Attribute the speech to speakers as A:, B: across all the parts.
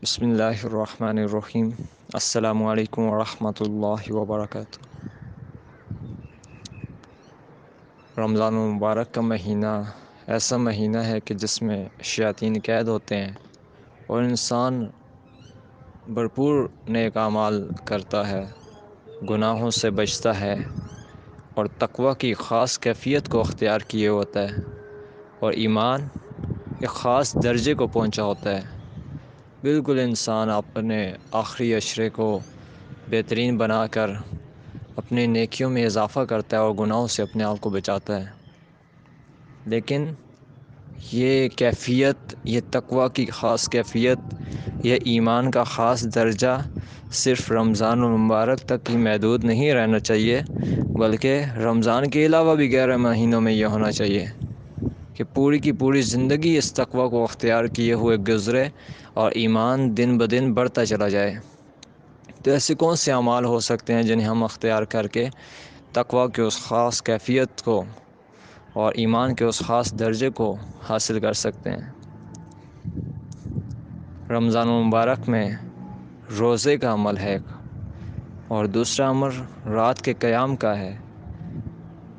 A: بسم اللہ الرحمن الرحیم۔ السلام علیکم ورحمۃ اللہ وبرکاتہ۔ رمضان المبارک کا مہینہ ایسا مہینہ ہے کہ جس میں شیاطین قید ہوتے ہیں اور انسان بھرپور نیک اعمال کرتا ہے، گناہوں سے بچتا ہے اور تقوی کی خاص کیفیت کو اختیار کیے ہوتا ہے اور ایمان ایک خاص درجے کو پہنچا ہوتا ہے۔ بالکل انسان اپنے آخری عشرے کو بہترین بنا کر اپنے نیکیوں میں اضافہ کرتا ہے اور گناہوں سے اپنے آپ کو بچاتا ہے، لیکن یہ کیفیت، یہ تقوی کی خاص کیفیت، یہ ایمان کا خاص درجہ صرف رمضان المبارک تک ہی محدود نہیں رہنا چاہیے، بلکہ رمضان کے علاوہ بھی غیر مہینوں میں یہ ہونا چاہیے کہ پوری کی پوری زندگی اس تقوی کو اختیار کیے ہوئے گزرے اور ایمان دن بدن بڑھتا چلا جائے۔ تو ایسے کون سے اعمال ہو سکتے ہیں جنہیں ہم اختیار کر کے تقوی کے اس خاص کیفیت کو اور ایمان کے اس خاص درجے کو حاصل کر سکتے ہیں؟ رمضان المبارک میں روزے کا عمل ہے اور دوسرا عمل رات کے قیام کا ہے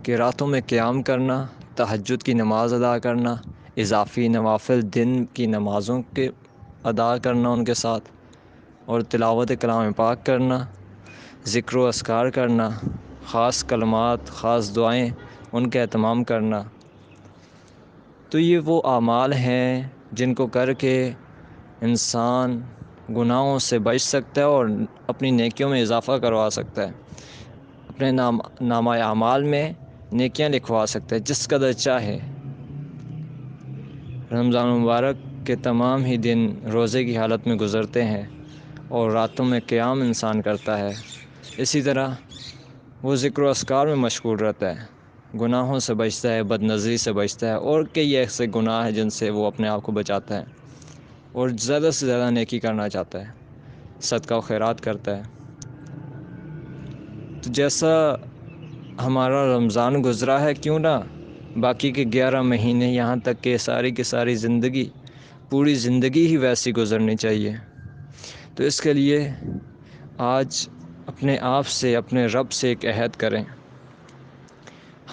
A: کہ راتوں میں قیام کرنا، تہجد کی نماز ادا کرنا، اضافی نوافل دن کی نمازوں کے ادا کرنا ان کے ساتھ، اور تلاوت کلام پاک کرنا، ذکر و اذکار کرنا، خاص کلمات، خاص دعائیں ان کا اہتمام کرنا۔ تو یہ وہ اعمال ہیں جن کو کر کے انسان گناہوں سے بچ سکتا ہے اور اپنی نیکیوں میں اضافہ کروا سکتا ہے، اپنے نامہ اعمال میں نیکیاں لکھوا سکتا ہے جس قدر چاہے۔ رمضان مبارک کے تمام ہی دن روزے کی حالت میں گزرتے ہیں اور راتوں میں قیام انسان کرتا ہے، اسی طرح وہ ذکر و اذکار میں مشغول رہتا ہے، گناہوں سے بچتا ہے، بد نظری سے بچتا ہے اور کئی ایسے گناہ ہیں جن سے وہ اپنے آپ کو بچاتا ہے اور زیادہ سے زیادہ نیکی کرنا چاہتا ہے، صدقہ و خیرات کرتا ہے۔ تو جیسا ہمارا رمضان گزرا ہے، کیوں نہ باقی کے 11 مہینے یہاں تک کہ ساری کی ساری زندگی، پوری زندگی ہی ویسی گزرنی چاہیے۔ تو اس کے لیے آج اپنے آپ سے، اپنے رب سے ایک عہد کریں۔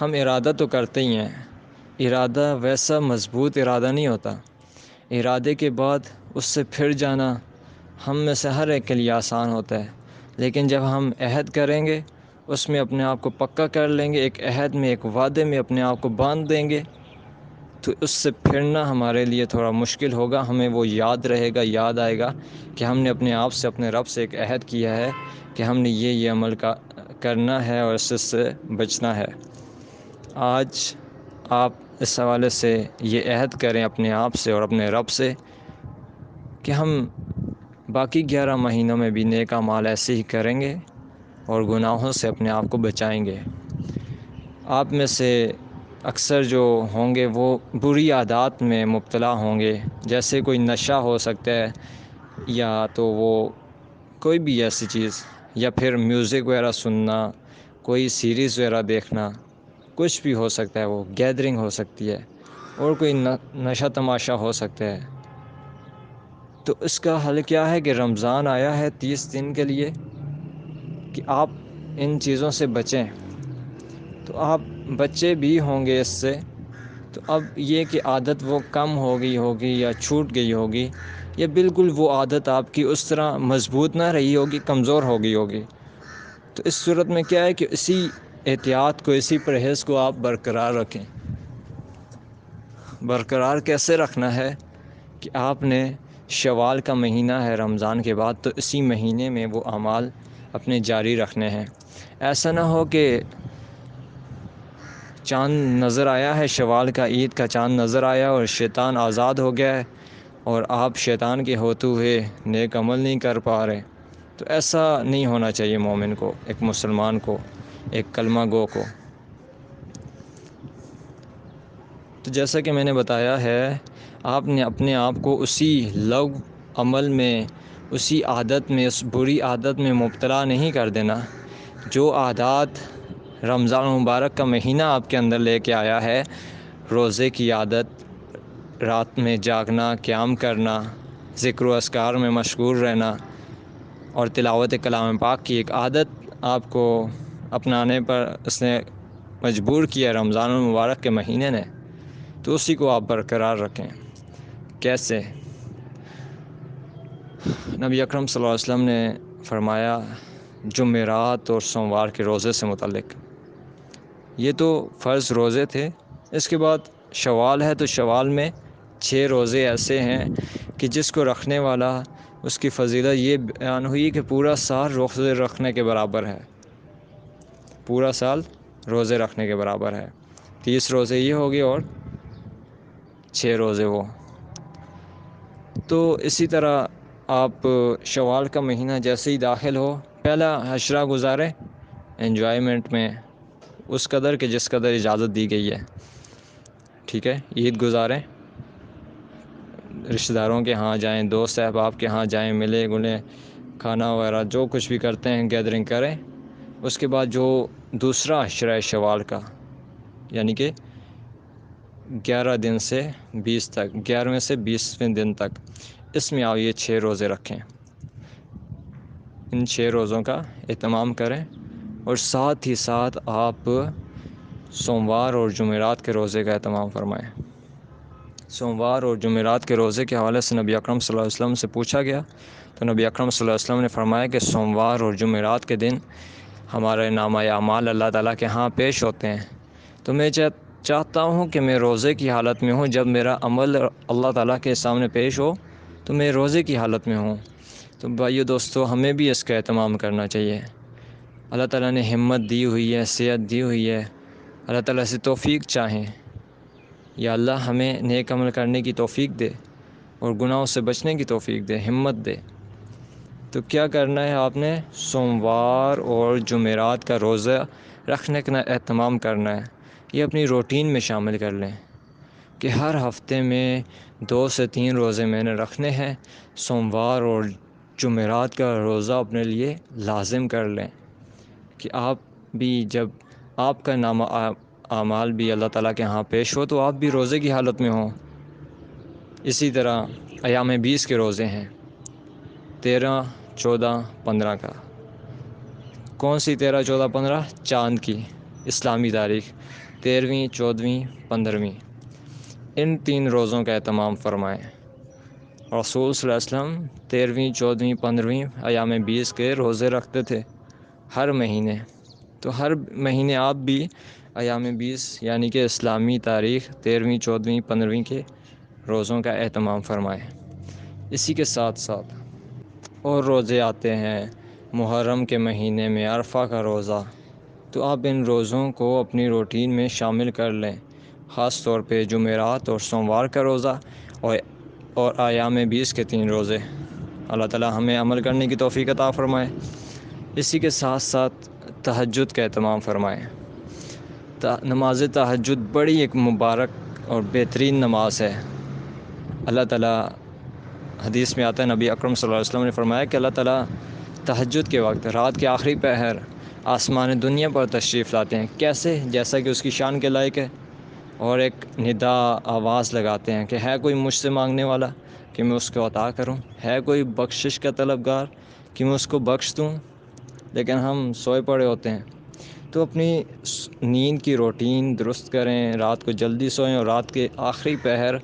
A: ہم ارادہ تو کرتے ہی ہیں، ارادہ ویسا مضبوط ارادہ نہیں ہوتا، ارادے کے بعد اس سے پھر جانا ہم میں سے ہر ایک کے لیے آسان ہوتا ہے، لیکن جب ہم عہد کریں گے، اس میں اپنے آپ کو پکا کر لیں گے، ایک عہد میں، ایک وعدے میں اپنے آپ کو باندھ دیں گے، تو اس سے پھرنا ہمارے لیے تھوڑا مشکل ہوگا۔ ہمیں وہ یاد رہے گا، یاد آئے گا کہ ہم نے اپنے آپ سے، اپنے رب سے ایک عہد کیا ہے کہ ہم نے یہ عمل کرنا ہے اور اس سے بچنا ہے۔ آج آپ اس حوالے سے یہ عہد کریں اپنے آپ سے اور اپنے رب سے کہ ہم باقی 11 مہینوں میں بھی نیک اعمال ایسے ہی کریں گے اور گناہوں سے اپنے آپ کو بچائیں گے۔ آپ میں سے اکثر جو ہوں گے وہ بری عادات میں مبتلا ہوں گے، جیسے کوئی نشہ ہو سکتا ہے، یا تو وہ کوئی بھی ایسی چیز، یا پھر میوزک وغیرہ سننا، کوئی سیریز وغیرہ دیکھنا، کچھ بھی ہو سکتا ہے، وہ گیدرنگ ہو سکتی ہے اور کوئی نشہ تماشا ہو سکتا ہے۔ تو اس کا حل کیا ہے کہ رمضان آیا ہے 30 دن کے لیے کہ آپ ان چیزوں سے بچیں۔ تو آپ بچے بھی ہوں گے اس سے، تو اب یہ کہ عادت وہ کم ہو گئی ہوگی یا چھوٹ گئی ہوگی، یا بالکل وہ عادت آپ کی اس طرح مضبوط نہ رہی ہوگی، کمزور ہو گئی ہوگی، تو اس صورت میں کیا ہے کہ اسی احتیاط کو، اسی پرہیز کو آپ برقرار رکھیں۔ برقرار کیسے رکھنا ہے کہ آپ نے شوال کا مہینہ ہے رمضان کے بعد، تو اسی مہینے میں وہ اعمال اپنے جاری رکھنے ہیں۔ ایسا نہ ہو کہ چاند نظر آیا ہے، شوال کا، عید کا چاند نظر آیا اور شیطان آزاد ہو گیا ہے اور آپ شیطان کے ہوتے ہوئے نیک عمل نہیں کر پا رہے۔ تو ایسا نہیں ہونا چاہیے مومن کو، ایک مسلمان کو، ایک کلمہ گو کو۔ تو جیسا کہ میں نے بتایا ہے، آپ نے اپنے آپ کو اسی لغو عمل میں، اسی عادت میں، اس بری عادت میں مبتلا نہیں کر دینا۔ جو عادات رمضان المبارک کا مہینہ آپ کے اندر لے کے آیا ہے، روزے کی عادت، رات میں جاگنا، قیام کرنا، ذکر و اذکار میں مشغول رہنا اور تلاوت کلام پاک کی ایک عادت آپ کو اپنانے پر اس نے مجبور کیا رمضان المبارک کے مہینے نے، تو اسی کو آپ برقرار رکھیں۔ کیسے؟ نبی اکرم صلی اللہ علیہ وسلم نے فرمایا جمعرات اور سوموار کے روزے سے متعلق، یہ تو فرض روزے تھے، اس کے بعد شوال ہے تو شوال میں 6 روزے ایسے ہیں کہ جس کو رکھنے والا اس کی فضیلت یہ بیان ہوئی کہ پورا سال روزے رکھنے کے برابر ہے، پورا سال روزے رکھنے کے برابر ہے۔ 30 روزے یہ ہو گئے اور 6 روزے وہ۔ تو اسی طرح آپ شوال کا مہینہ جیسے ہی داخل ہو، پہلا عشرہ گزاریں انجوائمنٹ میں، اس قدر کہ جس قدر اجازت دی گئی ہے، ٹھیک ہے۔ عید گزاریں، رشتہ داروں کے ہاں جائیں، دوست احباب کے ہاں جائیں، ملے گلیں، کھانا وغیرہ جو کچھ بھی کرتے ہیں گیدرنگ کریں۔ اس کے بعد جو دوسرا عشرہ شوال کا، یعنی کہ 11 دن سے 20 تک، 11ویں سے 20ویں دن تک، اس میں آپ یہ 6 روزے رکھیں، ان 6 روزوں کا اہتمام کریں، اور ساتھ ہی ساتھ آپ سوموار اور جمعرات کے روزے کا اہتمام فرمائیں۔ سوموار اور جمعرات کے روزے کے حوالے سے نبی اکرم صلی اللہ علیہ وسلم سے پوچھا گیا، تو نبی اکرم صلی اللہ علیہ وسلم نے فرمایا کہ سوموار اور جمعرات کے دن ہمارے نامہ اعمال اللہ تعالیٰ کے ہاں پیش ہوتے ہیں، تو میں چاہتا ہوں کہ میں روزے کی حالت میں ہوں، جب میرا عمل اللہ تعالیٰ کے سامنے پیش ہو تو میں روزے کی حالت میں ہوں۔ تو بھائیو دوستو، ہمیں بھی اس کا اہتمام کرنا چاہیے۔ اللہ تعالیٰ نے ہمت دی ہوئی ہے، صحت دی ہوئی ہے، اللہ تعالیٰ سے توفیق چاہیں، یا اللہ ہمیں نیک عمل کرنے کی توفیق دے اور گناہوں سے بچنے کی توفیق دے، ہمت دے۔ تو کیا کرنا ہے آپ نے؟ سوموار اور جمعرات کا روزہ رکھنے کا اہتمام کرنا ہے، یہ اپنی روٹین میں شامل کر لیں کہ ہر ہفتے میں 2 سے 3 روزے میں نے رکھنے ہیں، سوموار اور جمعرات کا روزہ اپنے لیے لازم کر لیں کہ آپ بھی جب آپ کا نامہ اعمال بھی اللہ تعالیٰ کے ہاں پیش ہو تو آپ بھی روزے کی حالت میں ہوں۔ اسی طرح ایام 20 کے روزے ہیں، 13، 14، 15 کا۔ کون سی 13، 14، 15؟ چاند کی اسلامی تاریخ، 13ویں، 14ویں، 15ویں، ان 3 روزوں کا اہتمام فرمائیں۔ رسول صلی اللہ علیہ وسلم 13ویں، 14ویں، 15ویں ایام 20 کے روزے رکھتے تھے ہر مہینے، تو ہر مہینے آپ بھی ایام 20 یعنی کہ اسلامی تاریخ 13ویں، 14ویں، 15ویں کے روزوں کا اہتمام فرمائیں۔ اسی کے ساتھ ساتھ اور روزے آتے ہیں، محرم کے مہینے میں عرفہ کا روزہ، تو آپ ان روزوں کو اپنی روٹین میں شامل کر لیں، خاص طور پہ جمعرات اور سوموار کا روزہ اور ایام 20 کے 3 روزے۔ اللہ تعالیٰ ہمیں عمل کرنے کی توفیق عطا فرمائے۔ اسی کے ساتھ ساتھ تہجد کا اہتمام فرمائیں۔ نماز تہجد بڑی ایک مبارک اور بہترین نماز ہے۔ اللہ تعالیٰ، حدیث میں آتا ہے، نبی اکرم صلی اللہ علیہ وسلم نے فرمایا کہ اللہ تعالیٰ تہجد کے وقت، رات کے آخری پہر، آسمان دنیا پر تشریف لاتے ہیں۔ کیسے؟ جیسا کہ اس کی شان کے لائق ہے، اور ایک ندا آواز لگاتے ہیں کہ ہے کوئی مجھ سے مانگنے والا کہ میں اس کو عطا کروں، ہے کوئی بخشش کا طلبگار کہ میں اس کو بخش دوں، لیکن ہم سوئے پڑے ہوتے ہیں۔ تو اپنی نیند کی روٹین درست کریں، رات کو جلدی سوئیں اور رات کے آخری پہر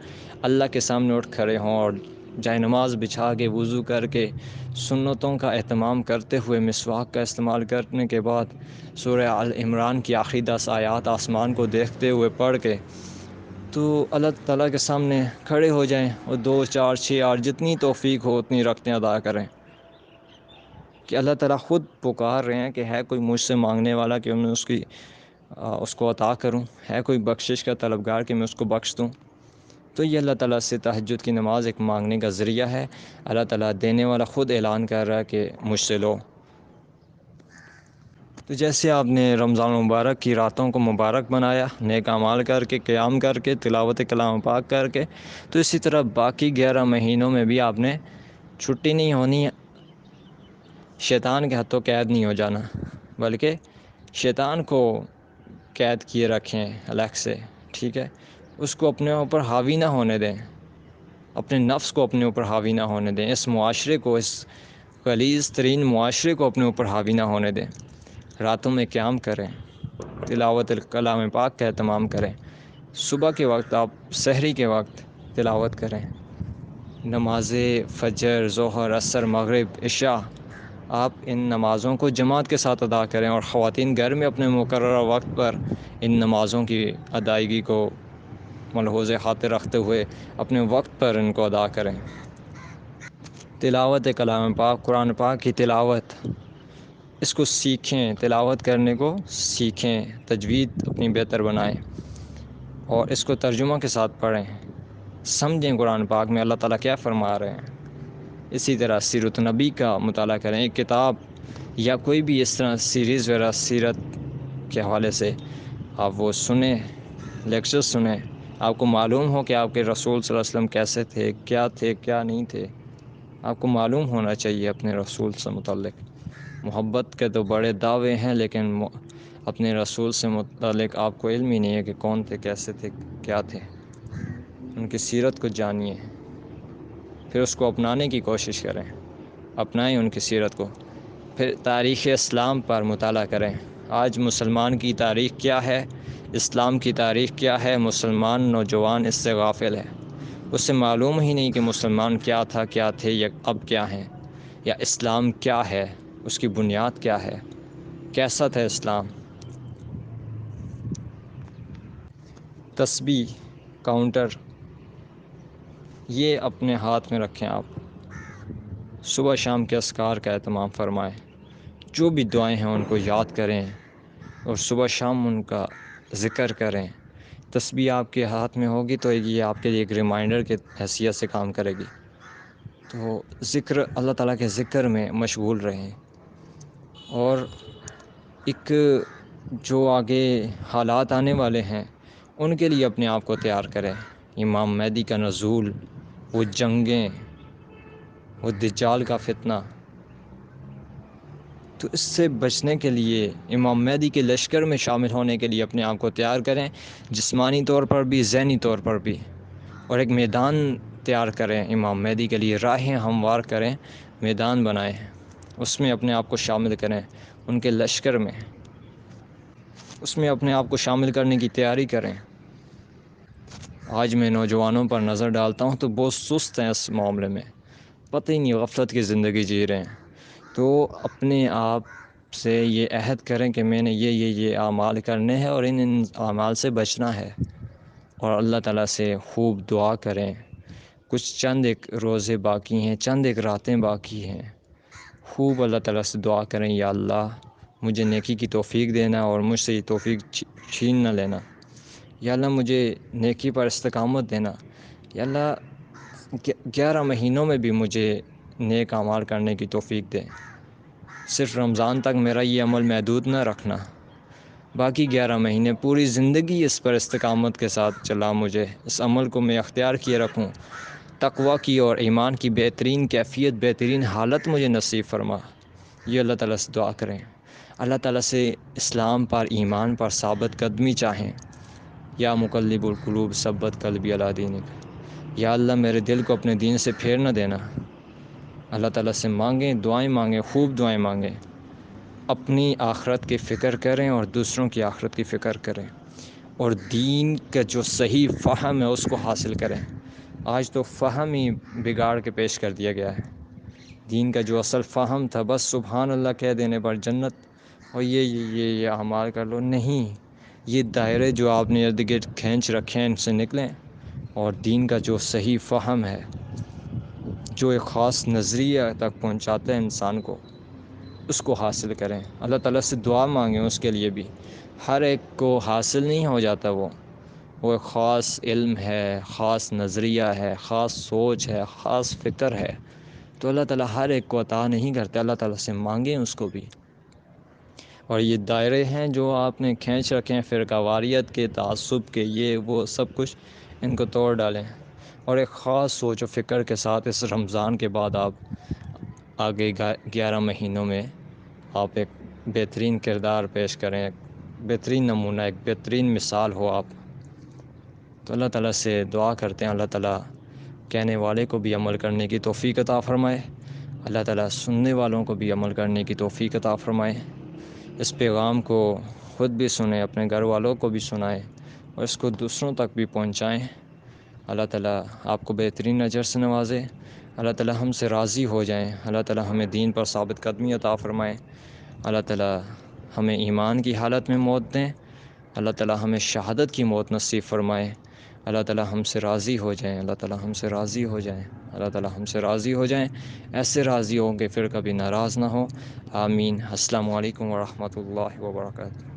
A: اللہ کے سامنے اٹھ کھڑے ہوں، اور جائے نماز بچھا کے وضو کر کے سنتوں کا اہتمام کرتے ہوئے مسواک کا استعمال کرنے کے بعد سورہ آل عمران کی آخری 10 آیات آسمان کو دیکھتے ہوئے پڑھ کے تو اللہ تعالیٰ کے سامنے کھڑے ہو جائیں، اور 2، 4، 6، 8 جتنی توفیق ہو اتنی رکعتیں ادا کریں کہ اللہ تعالیٰ خود پکار رہے ہیں کہ ہے کوئی مجھ سے مانگنے والا کہ میں اس کو عطا کروں، ہے کوئی بخشش کا طلبگار کہ میں اس کو بخش دوں۔ تو یہ اللہ تعالیٰ سے تہجد کی نماز ایک مانگنے کا ذریعہ ہے۔ اللہ تعالیٰ دینے والا خود اعلان کر رہا ہے کہ مجھ سے لو۔ تو جیسے آپ نے رمضان المبارک کی راتوں کو مبارک بنایا نیک اعمال کر کے، قیام کر کے، تلاوت کلام پاک کر کے، تو اسی طرح باقی 11 مہینوں میں بھی آپ نے چھٹی نہیں ہونی، شیطان کے ہاتھوں قید نہیں ہو جانا، بلکہ شیطان کو قید کیے رکھیں الگ سے، ٹھیک ہے، اس کو اپنے اوپر حاوی نہ ہونے دیں۔ اپنے نفس کو اپنے اوپر حاوی نہ ہونے دیں، اس معاشرے کو، اس غلیظ ترین معاشرے کو اپنے اوپر حاوی نہ ہونے دیں۔ راتوں میں قیام کریں، تلاوت کلام پاک کا اہتمام کریں، صبح کے وقت آپ سحری کے وقت تلاوت کریں، نماز فجر، ظہر، عصر، مغرب، عشاء، آپ ان نمازوں کو جماعت کے ساتھ ادا کریں، اور خواتین گھر میں اپنے مقررہ وقت پر ان نمازوں کی ادائیگی کو ملحوظ خاطر رکھتے ہوئے اپنے وقت پر ان کو ادا کریں۔ تلاوت کلام پاک، قرآن پاک کی تلاوت، اس کو سیکھیں، تلاوت کرنے کو سیکھیں، تجوید اپنی بہتر بنائیں اور اس کو ترجمہ کے ساتھ پڑھیں، سمجھیں قرآن پاک میں اللہ تعالیٰ کیا فرما رہے ہیں۔ اسی طرح سیرت نبی کا مطالعہ کریں، ایک کتاب یا کوئی بھی اس طرح سیریز وغیرہ سیرت کے حوالے سے آپ وہ سنیں، لیکچر سنیں، آپ کو معلوم ہو کہ آپ کے رسول صلی اللہ علیہ وسلم کیسے تھے، کیا نہیں تھے۔ آپ کو معلوم ہونا چاہیے اپنے رسول سے متعلق۔ محبت کے تو بڑے دعوے ہیں، لیکن اپنے رسول سے متعلق آپ کو علم ہی نہیں ہے کہ کون تھے، کیسے تھے، کیا تھے۔ ان کی سیرت کو جانیے، پھر اس کو اپنانے کی کوشش کریں، اپنائیں ان کی سیرت کو۔ پھر تاریخ اسلام پر مطالعہ کریں، آج مسلمان کی تاریخ کیا ہے، اسلام کی تاریخ کیا ہے۔ مسلمان نوجوان اس سے غافل ہے، اس سے معلوم ہی نہیں کہ مسلمان کیا تھا، کیا تھے، یا اب کیا ہیں، یا اسلام کیا ہے، اس کی بنیاد کیا ہے، کیسا تھا اسلام۔ تسبیح، کاؤنٹر، یہ اپنے ہاتھ میں رکھیں آپ، صبح شام کے اذکار کا اہتمام فرمائیں، جو بھی دعائیں ہیں ان کو یاد کریں اور صبح شام ان کا ذکر کریں۔ تسبیح آپ کے ہاتھ میں ہوگی تو یہ آپ کے لیے ایک ریمائنڈر کے حیثیت سے کام کرے گی۔ تو ذکر، اللہ تعالیٰ کے ذکر میں مشغول رہیں، اور ایک جو آگے حالات آنے والے ہیں ان کے لیے اپنے آپ کو تیار کریں۔ امام مہدی کا نزول، وہ جنگیں، وہ دجال کا فتنہ، تو اس سے بچنے کے لیے، امام مہدی کے لشکر میں شامل ہونے کے لیے اپنے آپ کو تیار کریں، جسمانی طور پر بھی، ذہنی طور پر بھی، اور ایک میدان تیار کریں امام مہدی کے لیے، راہیں ہموار کریں، میدان بنائیں، اس میں اپنے آپ کو شامل کریں، ان کے لشکر میں، اس میں اپنے آپ کو شامل کرنے کی تیاری کریں۔ آج میں نوجوانوں پر نظر ڈالتا ہوں تو بہت سست ہیں اس معاملے میں، پتہ ہی نہیں، غفلت کی زندگی جی رہے ہیں۔ تو اپنے آپ سے یہ عہد کریں کہ میں نے یہ اعمال کرنے ہیں اور ان اعمال سے بچنا ہے، اور اللہ تعالیٰ سے خوب دعا کریں۔ کچھ چند ایک روزے باقی ہیں، چند ایک راتیں باقی ہیں، خوب اللہ تعالیٰ سے دعا کریں، یا اللہ مجھے نیکی کی توفیق دینا اور مجھ سے یہ توفیق چھین نہ لینا، یا اللہ مجھے نیکی پر استقامت دینا، یا اللہ 11 مہینوں میں بھی مجھے نیک اعمال کرنے کی توفیق دے، صرف رمضان تک میرا یہ عمل محدود نہ رکھنا، باقی 11 مہینے پوری زندگی اس پر استقامت کے ساتھ چلا، مجھے اس عمل کو میں اختیار کیے رکھوں، تقویٰ کی اور ایمان کی بہترین کیفیت، بہترین حالت مجھے نصیب فرما۔ یہ اللہ تعالیٰ سے دعا کریں، اللہ تعالیٰ سے اسلام پر، ایمان پر ثابت قدمی چاہیں۔ یا مقلب القلوب ثبت قلبی علی دینک، یا اللہ میرے دل کو اپنے دین سے پھیر نہ دینا۔ اللہ تعالیٰ سے مانگیں، دعائیں مانگیں، خوب دعائیں مانگیں، اپنی آخرت کی فکر کریں اور دوسروں کی آخرت کی فکر کریں، اور دین کا جو صحیح فہم ہے اس کو حاصل کریں۔ آج تو فہم ہی بگاڑ کے پیش کر دیا گیا ہے، دین کا جو اصل فہم تھا بس سبحان اللہ کہہ دینے پر جنت، اور یہ اعمال کر لو، نہیں، یہ دائرے جو آپ نے ارد گرد کھینچ رکھے ہیں ان سے نکلیں، اور دین کا جو صحیح فہم ہے، جو ایک خاص نظریہ تک پہنچاتا ہے انسان کو، اس کو حاصل کریں۔ اللہ تعالیٰ سے دعا مانگیں اس کے لیے بھی، ہر ایک کو حاصل نہیں ہو جاتا، وہ ایک خاص علم ہے، خاص نظریہ ہے، خاص سوچ ہے، خاص فکر ہے، تو اللہ تعالیٰ ہر ایک کو عطا نہیں کرتے، اللہ تعالیٰ سے مانگیں اس کو بھی۔ اور یہ دائرے ہیں جو آپ نے کھینچ رکھے ہیں فرقہ واریت کے، تعصب کے، یہ وہ سب کچھ، ان کو توڑ ڈالیں، اور ایک خاص سوچ و فکر کے ساتھ اس رمضان کے بعد آپ آگے 11 مہینوں میں آپ ایک بہترین کردار پیش کریں، ایک بہترین نمونہ، ایک بہترین مثال ہو آپ۔ تو اللہ تعالیٰ سے دعا کرتے ہیں اللہ تعالیٰ کہنے والے کو بھی عمل کرنے کی توفیق عطا فرمائے۔ اللہ تعالیٰ سننے والوں کو بھی عمل کرنے کی توفیق عطا فرمائے۔ اس پیغام کو خود بھی سنیں، اپنے گھر والوں کو بھی سنائیں اور اس کو دوسروں تک بھی پہنچائیں۔ اللہ تعالیٰ آپ کو بہترین اجر سے نوازے۔ اللہ تعالیٰ ہم سے راضی ہو جائیں۔ اللہ تعالیٰ ہمیں دین پر ثابت قدمی عطا فرمائے۔ اللہ تعالیٰ ہمیں ایمان کی حالت میں موت دیں۔ اللہ تعالیٰ ہمیں شہادت کی موت نصیب فرمائے۔ اللہ تعالیٰ ہم سے راضی ہو جائیں۔ اللہ تعالیٰ ہم سے راضی ہو جائیں۔ اللہ تعالیٰ ہم سے راضی ہو جائیں، ایسے راضی ہوں کہ پھر کبھی ناراض نہ ہوں۔ آمین۔ السلام علیکم ورحمۃ اللہ وبرکاتہ۔